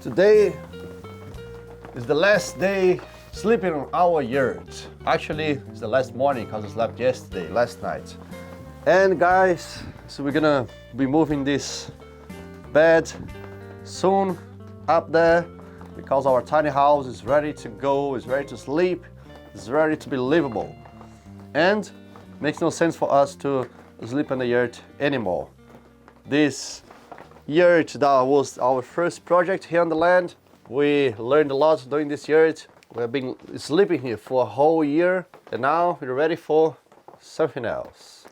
Today is the last day sleeping on our yurt. Actually, it's the last morning because I slept yesterday, last night. And guys, so we're gonna be moving this bed soon up there because our tiny house is ready to go, is ready to sleep, is ready to be livable. And makes no sense for us to sleep in the yurt anymore. This yurt, that was our first project here on the land. We learned a lot doing this yurt. We have been sleeping here for a whole year, and now we're ready for something else.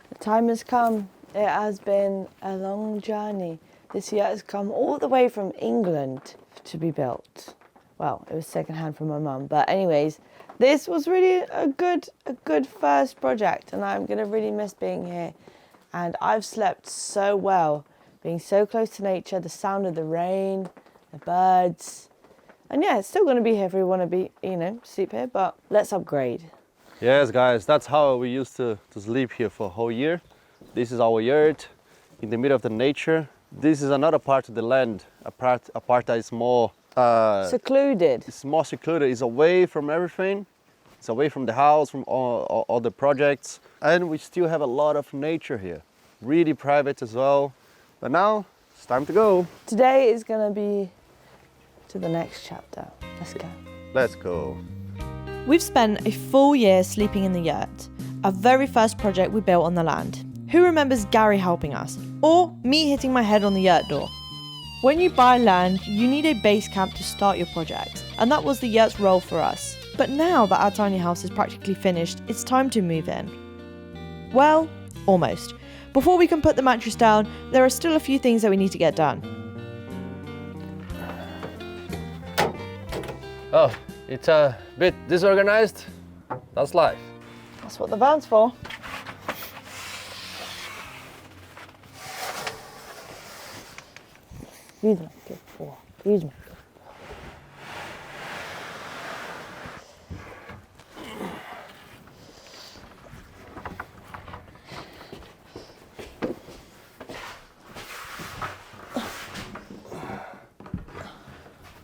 The time has come. It has been a long journey. This yurt has come all the way from England to be built. Well, it was secondhand from my mum, but anyways, this was really a good first project, and I'm gonna really miss being here. And I've slept so well, being so close to nature, the sound of the rain, the birds. And yeah, it's still gonna be here if we wanna be, sleep here, but let's upgrade. Yes, guys, that's how we used to sleep here for a whole year. This is our yurt in the middle of the nature. This is another part of the land, a part that is more secluded. It's more secluded. It's away from everything. It's away from the house, from all the projects. And we still have a lot of nature here. Really private as well. But now, it's time to go. Today is gonna be to the next chapter. Let's go. Let's go. We've spent a full year sleeping in the yurt, our very first project we built on the land. Who remembers Gary helping us? Or me hitting my head on the yurt door? When you buy land, you need a base camp to start your project, and that was the yurt's role for us. But now that our tiny house is practically finished, it's time to move in. Well, almost. Before we can put the mattress down, there are still a few things that we need to get done. Oh, it's a bit disorganized. That's life. That's what the van's for.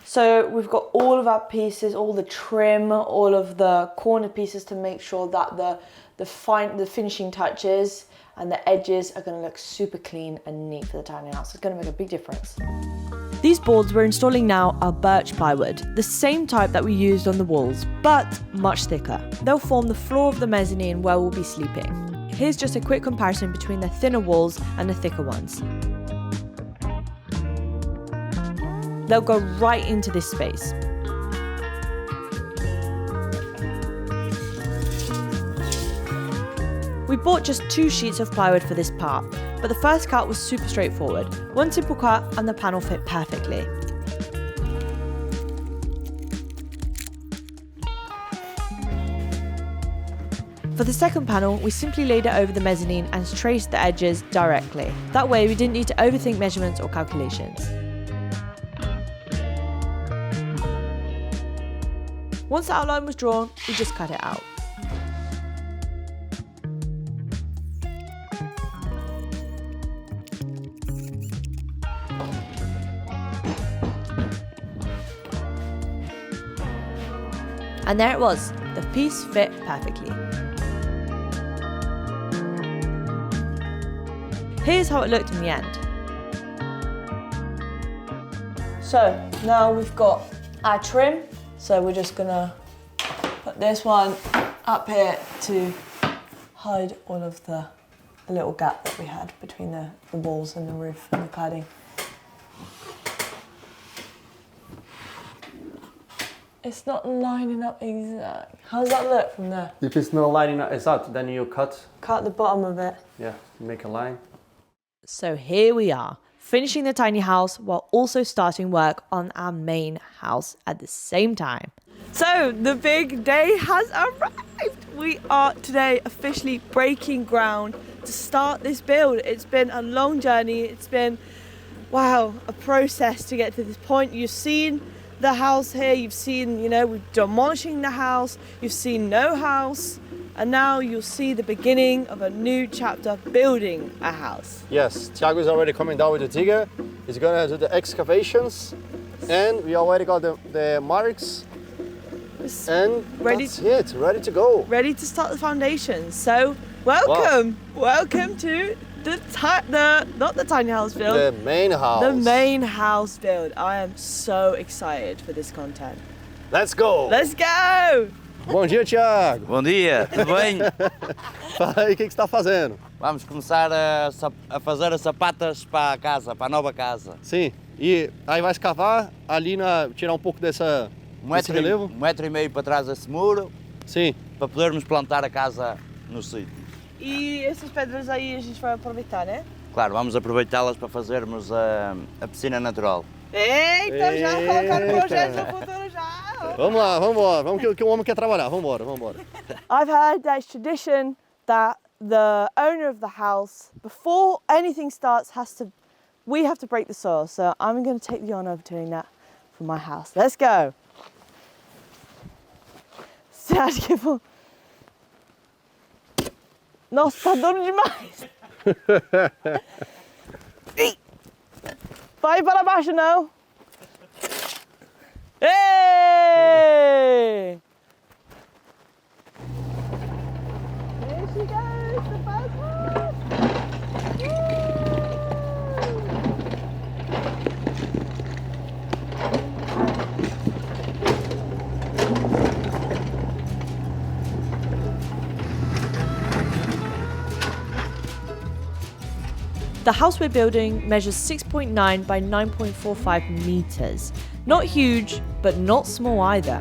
So we've got all of our pieces, all the trim, all of the corner pieces to make sure that the finishing touches and the edges are going to look super clean and neat for the tiny house. It's going to make a big difference. These boards we're installing now are birch plywood, the same type that we used on the walls, but much thicker. They'll form the floor of the mezzanine where we'll be sleeping. Here's just a quick comparison between the thinner walls and the thicker ones. They'll go right into this space. We bought just 2 sheets of plywood for this part, but the first cut was super straightforward. One simple cut and the panel fit perfectly. For the second panel, we simply laid it over the mezzanine and traced the edges directly. That way we didn't need to overthink measurements or calculations. Once the outline was drawn, we just cut it out. And there it was, the piece fit perfectly. Here's how it looked in the end. So now we've got our trim. So we're just gonna put this one up here to hide all of the little gap that we had between the walls and the roof and the cladding. It's not lining up exact. How does that look from there? If it's not lining up exact, then you cut the bottom of it. Yeah, make a line. So here we are, finishing the tiny house while also starting work on our main house at the same time. So the big day has arrived. We are today officially breaking ground to start this build. It's been a long journey. It's been, wow, a process to get to this point. You've seen the house here. You've seen, we're demolishing the house. You've seen no house. And now you'll see the beginning of a new chapter, building a house. Yes, Thiago is already coming down with the digger. He's gonna do the excavations, and we already got the marks, and that's it, ready to go. Ready to start the foundations. So welcome to not the tiny house build. The main house. The main house build. I am so excited for this content. Let's go. Let's go. Bom dia, Thiago. Bom dia, tudo bem? Fala aí, o que você está fazendo? Vamos começar a fazer as sapatas para a casa, para a nova casa. Sim, e aí vai escavar ali, tirar um pouco desse relevo? 1,5 metro para trás desse muro. Sim. Para podermos plantar a casa no sítio. E essas pedras aí a gente vai aproveitar, né? Claro, vamos aproveitá-las para fazermos a piscina natural. Eita, já colocaram projetos no futuro já. Vamos lá, vamos embora. Vamos que o homem quer trabalhar. Vamos embora. I've heard that it's tradition that the owner of the house, before anything starts, we have to break the soil. So I'm going to take the honour of doing that for my house. Let's go. Você acha que eu vou... Nossa, tá duro demais. Vai para baixo, não. Hey! There she goes, the first one. The house we're building measures 6.9 by 9.45 meters. Not huge, but not small either.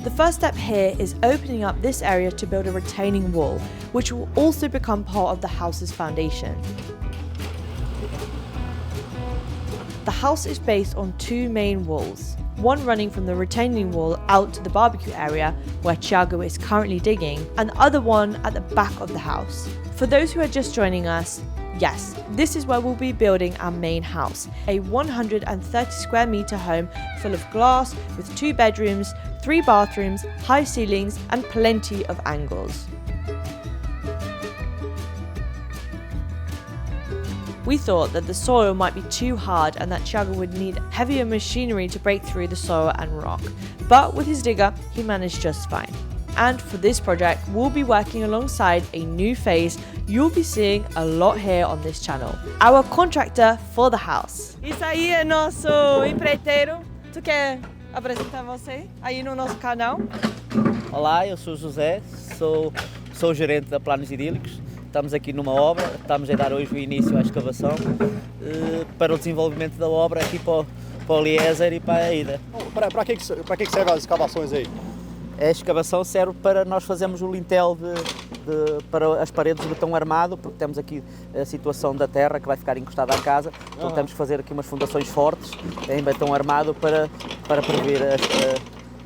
The first step here is opening up this area to build a retaining wall, which will also become part of the house's foundation. The house is based on two main walls, one running from the retaining wall out to the barbecue area where Thiago is currently digging, and the other one at the back of the house. For those who are just joining us, yes, this is where we'll be building our main house, a 130 square meter home full of glass with 2 bedrooms, 3 bathrooms, high ceilings and plenty of angles. We thought that the soil might be too hard and that Thiago would need heavier machinery to break through the soil and rock, but with his digger he managed just fine. And for this project, we'll be working alongside a new phase you'll be seeing a lot here on this channel, our contractor for the house. Isso aí é nosso empreiteiro. Tu quer apresentar você aí no nosso canal? Olá, eu sou o José, sou o gerente da Planos Idílicos. Estamos aqui numa obra, estamos a dar hoje o início à escavação para o desenvolvimento da obra aqui para o Eliezer e para a Ida. Para que servem as escavações aí? A escavação serve para nós fazermos o lintel para as paredes de betão armado, porque temos aqui a situação da terra que vai ficar encostada à casa, então temos que fazer aqui umas fundações fortes em betão armado para prever,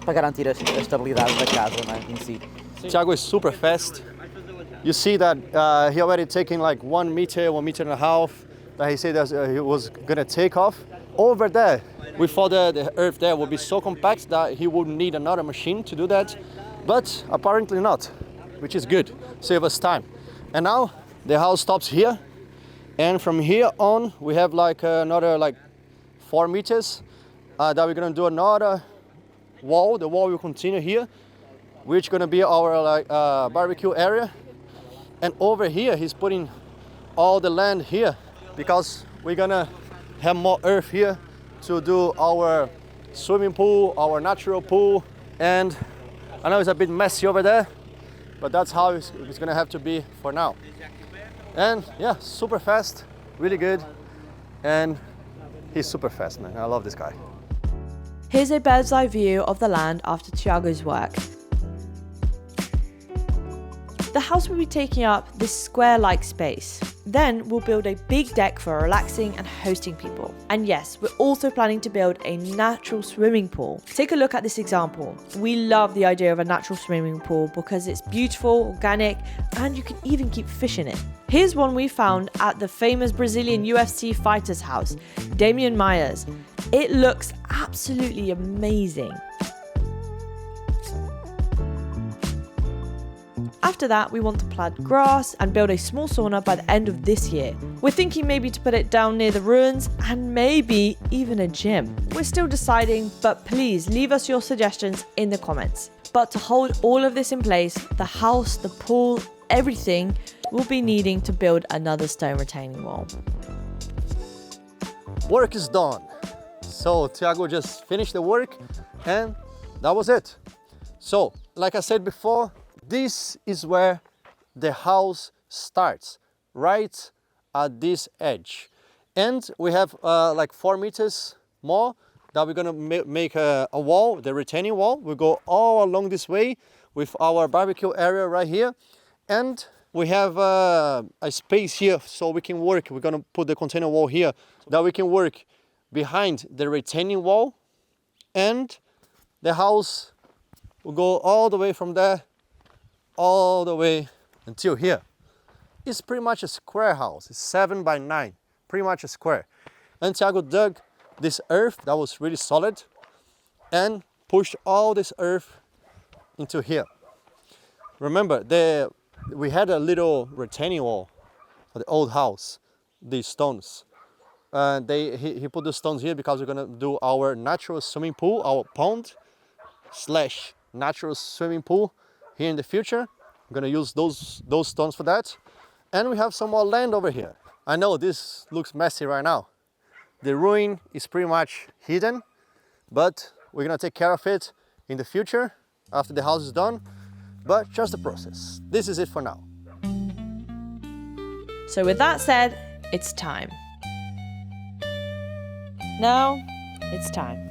para garantir a estabilidade da casa, né, em si. Thiago is super fast. You see that he already taken like 1 meter, 1.5 meters that he said that he was gonna take off. Over there, we thought the earth there would be so compact that he would need another machine to do that, but apparently not, which is good, save us time. And now the house stops here, and from here on we have like another like 4 meters that we're gonna do another wall. The wall will continue here, which gonna be our like barbecue area. And over here he's putting all the land here because we're gonna have more earth here to do our swimming pool, our natural pool. And I know it's a bit messy over there, but that's how it's gonna have to be for now. And yeah, super fast, really good. And he's super fast, man. I love this guy. Here's a bird's eye view of the land after Thiago's work. The house will be taking up this square-like space. Then we'll build a big deck for relaxing and hosting people. And yes, we're also planning to build a natural swimming pool. Take a look at this example. We love the idea of a natural swimming pool because it's beautiful, organic, and you can even keep fish in it. Here's one we found at the famous Brazilian UFC fighter's house, Damian Maia's. It looks absolutely amazing. After that, we want to plant grass and build a small sauna by the end of this year. We're thinking maybe to put it down near the ruins and maybe even a gym. We're still deciding, but please leave us your suggestions in the comments. But to hold all of this in place, the house, the pool, everything, we'll be needing to build another stone retaining wall. Work is done. So Thiago just finished the work and that was it. So, like I said before, this is where the house starts, right at this edge. And we have like 4 meters more that we're gonna make a wall, the retaining wall. We go all along this way with our barbecue area right here. And we have a space here so we can work. We're gonna put the container wall here that we can work behind the retaining wall, and the house will go all the way from there, all the way until here. It's pretty much a square house. It's 7 by 9, pretty much a square. And Thiago dug this earth that was really solid and pushed all this earth into here. Remember, we had a little retaining wall for the old house, these stones. He put the stones here because we're gonna do our natural swimming pool, our pond / natural swimming pool here in the future. I'm gonna use those stones for that. And we have some more land over here. I know this looks messy right now. The ruin is pretty much hidden, but we're gonna take care of it in the future after the house is done. But just the process. This is it for now. So with that said, it's time. Now, it's time.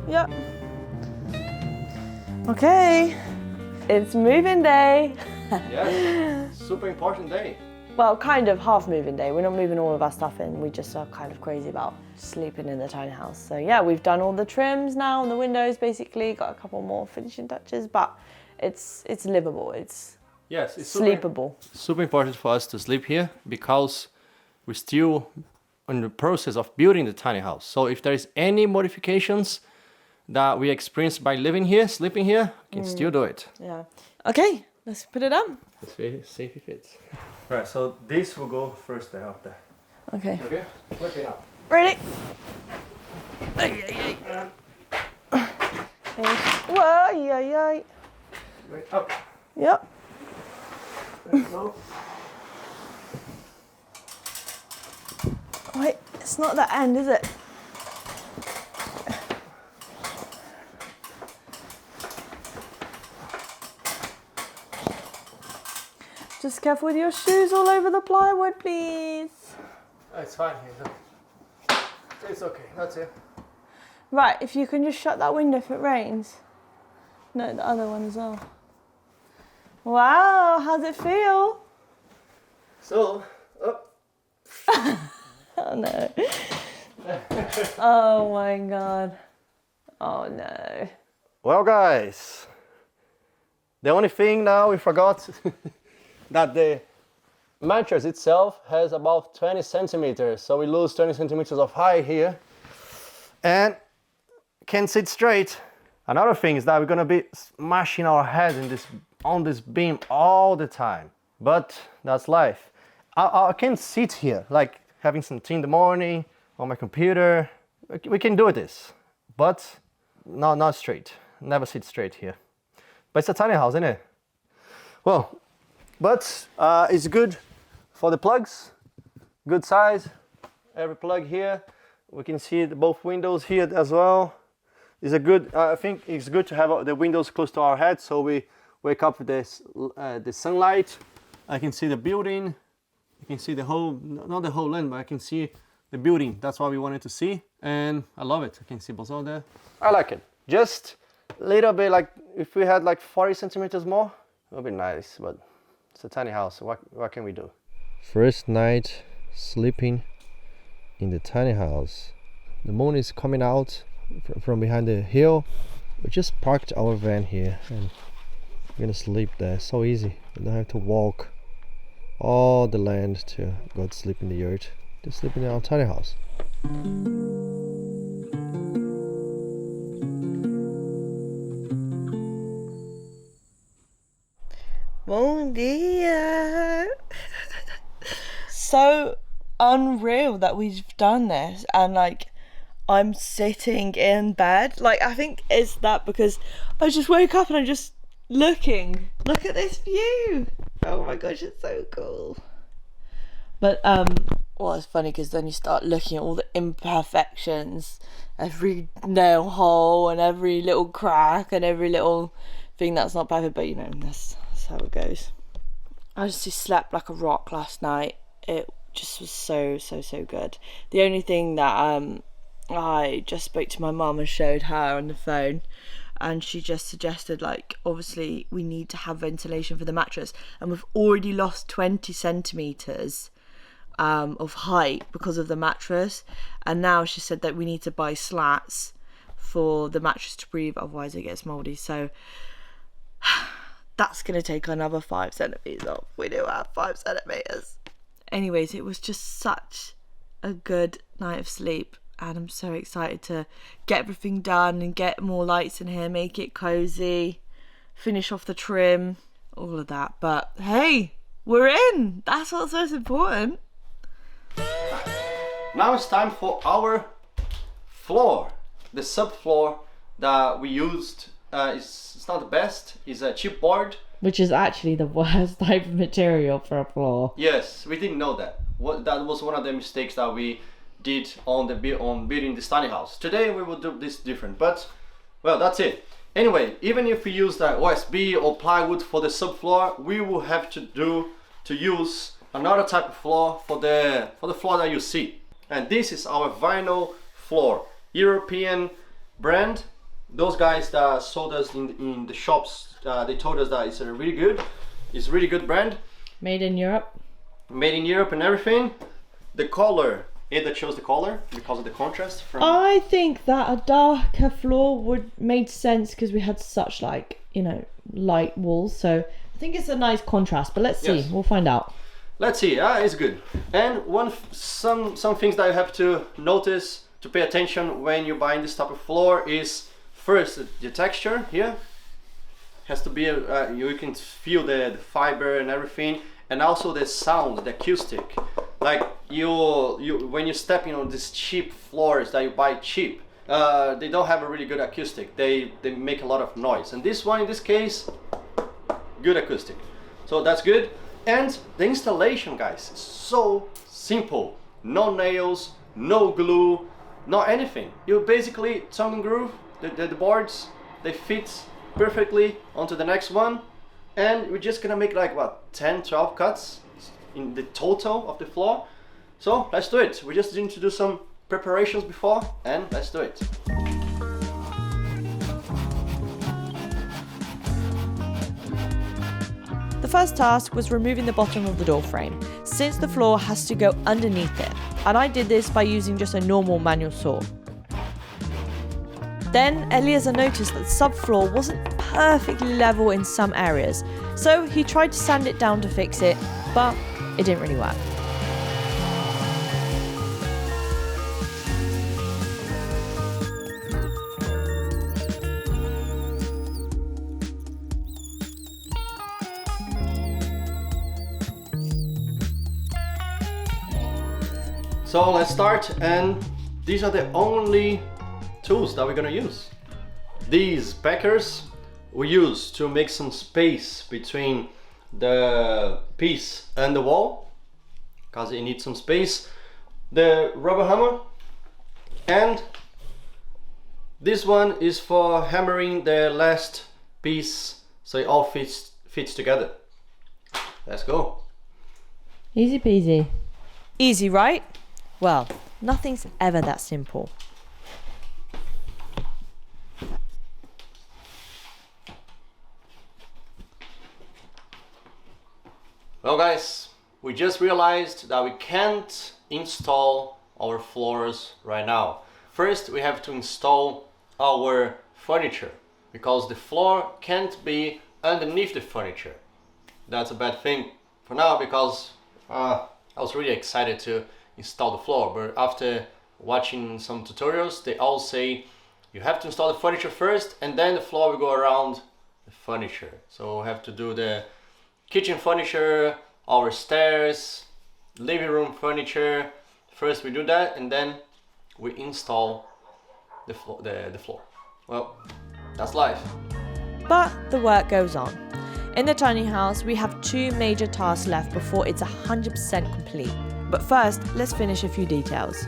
Yep. Okay, it's moving day. Yes, super important day. Well, kind of half moving day. We're not moving all of our stuff in. We just are kind of crazy about sleeping in the tiny house. So yeah, we've done all the trims now on the windows, basically. Got a couple more finishing touches, but it's livable. It's sleepable. Super important for us to sleep here because we're still in the process of building the tiny house. So if there is any modifications that we experience by living here, sleeping here, we can still do it. Yeah. Okay, let's put it up. Let's see if it fits. Right, so this will go first there, up there. Okay. Okay, flip it up. Ready? Whoa, yeah. Right up. Yep. Let's go. Wait, it's not the end, is it? Just careful with your shoes all over the plywood, please. It's fine here. It's okay, that's it. Right, if you can just shut that window if it rains. No, the other one as well. Wow, how's it feel? So, up. Oh no. Oh my God. Oh no. Well, guys, the only thing now we forgot that the mattress itself has about 20 centimeters, so we lose 20 centimeters of height here and can't sit straight. Another thing is that we're gonna be smashing our head on this beam all the time, but that's life. I can sit here like having some tea in the morning on my computer. We can do this, but not straight. Never sit straight here. But it's a tiny house, isn't it? Well, but it's good for the plugs, good size. Every plug here, we can see both windows here as well. It's a good. I think it's good to have the windows close to our head, so we wake up with the sunlight. I can see the building. You can see the whole, not the whole land, but I can see the building. That's what we wanted to see, and I love it. I can see Bozal there. I like it. Just a little bit, like if we had like 40 centimeters more, it would be nice, but it's a tiny house, so what can we do? First night sleeping in the tiny house. The moon is coming out from behind the hill. We just parked our van here and we're gonna sleep there. So easy. We don't have to walk all the land to go to sleep in the yurt. Just sleep in our tiny house. Bom dia. So unreal that we've done this, and like I'm sitting in bed. Like I think it's that because I just woke up and I'm just looking. Look at this view. Oh my gosh, it's so cool. But well, it's funny because then you start looking at all the imperfections, every nail hole and every little crack and every little thing that's not perfect. But you know, that's how it goes. I just slept like a rock last night. It just was so good. The only thing that I just spoke to my mum and showed her on the phone, and she just suggested, like, obviously we need to have ventilation for the mattress, and we've already lost 20 centimeters of height because of the mattress, and now she said that we need to buy slats for the mattress to breathe, otherwise it gets moldy. So that's gonna take another 5 centimeters off. We do have 5 centimeters. Anyways, it was just such a good night of sleep, and I'm so excited to get everything done and get more lights in here, make it cozy, finish off the trim, all of that. But hey, we're in. That's what's most important. Now it's time for our floor. The subfloor that we used it's not the best. It's a cheap board. Which is actually the worst type of material for a floor. Yes, we didn't know that. That was one of the mistakes that we did on building this tiny house. Today we will do this different, but well, that's it. Anyway, even if we use the OSB or plywood for the subfloor, we will have to use another type of floor for the floor that you see. And this is our vinyl floor, European brand. Those guys that sold us in the shops, they told us that it's a really good brand. Made in Europe. Made in Europe and everything. The color, Ada chose the color because of the contrast from... I think that a darker floor would made sense because we had such, like, you know, light walls. So I think it's a nice contrast, but let's see. Yes. We'll find out. Let's see. It's good. And some things that you have to notice, to pay attention when you're buying this type of floor is, first, the texture here has to be you can feel the fiber and everything, and also the sound, the acoustic. Like when you're stepping on these cheap floors that you buy cheap, they don't have a really good acoustic. They make a lot of noise. And this one, in this case, good acoustic. So that's good. And the installation, guys, is so simple. No nails, no glue, not anything. You basically tongue and groove the boards, they fit perfectly onto the next one, and we're just gonna make like what, 10-12 cuts in the total of the floor. So let's do it. We just need to do some preparations before, and let's do it. The first task was removing the bottom of the door frame, since the floor has to go underneath it, and I did this by using just a normal manual saw. Then Eliezer noticed that the subfloor wasn't perfectly level in some areas, so he tried to sand it down to fix it, but it didn't really work. So let's start, and these are the only tools that we're gonna use. These packers we use to make some space between the piece and the wall, because it needs some space. The rubber hammer, and this one is for hammering the last piece so it all fits together. Let's go. Easy peasy. Easy, right? Well, nothing's ever that simple. Well guys, we just realized that we can't install our floors right now. First, we have to install our furniture because the floor can't be underneath the furniture. That's a bad thing for now because I was really excited to install the floor, but after watching some tutorials, they all say you have to install the furniture first and then the floor will go around the furniture. So we have to do the kitchen furniture, our stairs, living room furniture. First we do that and then we install the floor. Well, that's life. But the work goes on. In the tiny house, we have 2 major tasks left before it's 100% complete. But first, let's finish a few details.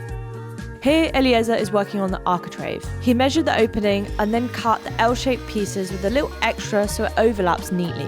Here, Eliezer is working on the architrave. He measured the opening and then cut the L-shaped pieces with a little extra so it overlaps neatly.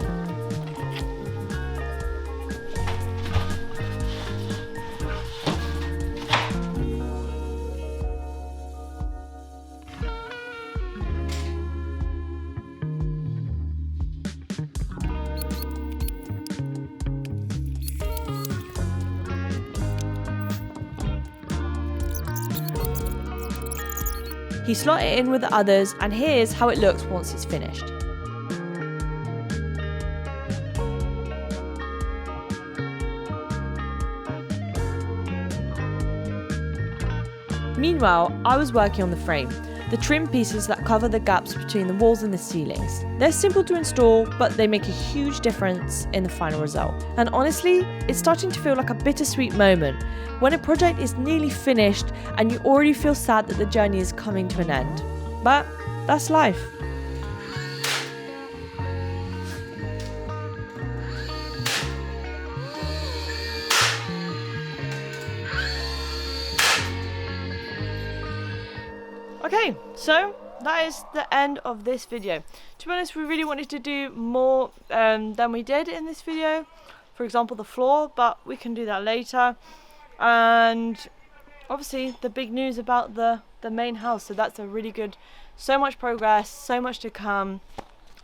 He slot it in with the others, and here's how it looks once it's finished. Meanwhile, I was working on the frame, the trim pieces that cover the gaps between the walls and the ceilings. They're simple to install, but they make a huge difference in the final result. And honestly, it's starting to feel like a bittersweet moment when a project is nearly finished and you already feel sad that the journey is coming to an end. But that's life. Okay, so that is the end of this video. To be honest, we really wanted to do more than we did in this video. For example, the floor, but we can do that later. And obviously the big news about the main house, so that's a really good, so much progress, so much to come.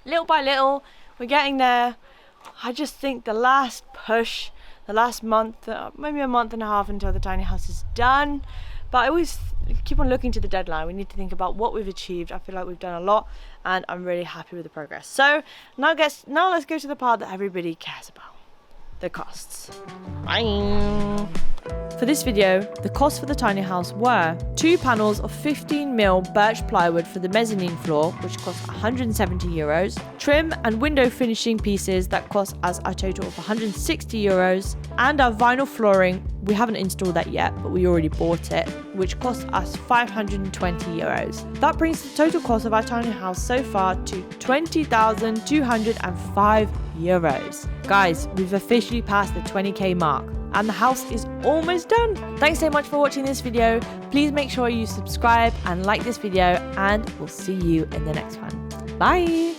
Little by little, we're getting there. I just think the last push, the last month, maybe a month and a half until the tiny house is done. But I always keep on looking to the deadline. We need to think about what we've achieved. I feel like we've done a lot and I'm really happy with the progress. So now let's go to the part that everybody cares about, the costs. Bye. For this video, the costs for the tiny house were 2 panels of 15mm birch plywood for the mezzanine floor, which cost €170, trim and window finishing pieces that cost us a total of €160, and our vinyl flooring. We haven't installed that yet, but we already bought it, which cost us €520. That brings the total cost of our tiny house so far to €20,205. Guys, we've officially passed the 20k mark. And the house is almost done. Thanks so much for watching this video. Please make sure you subscribe and like this video, and we'll see you in the next one. Bye.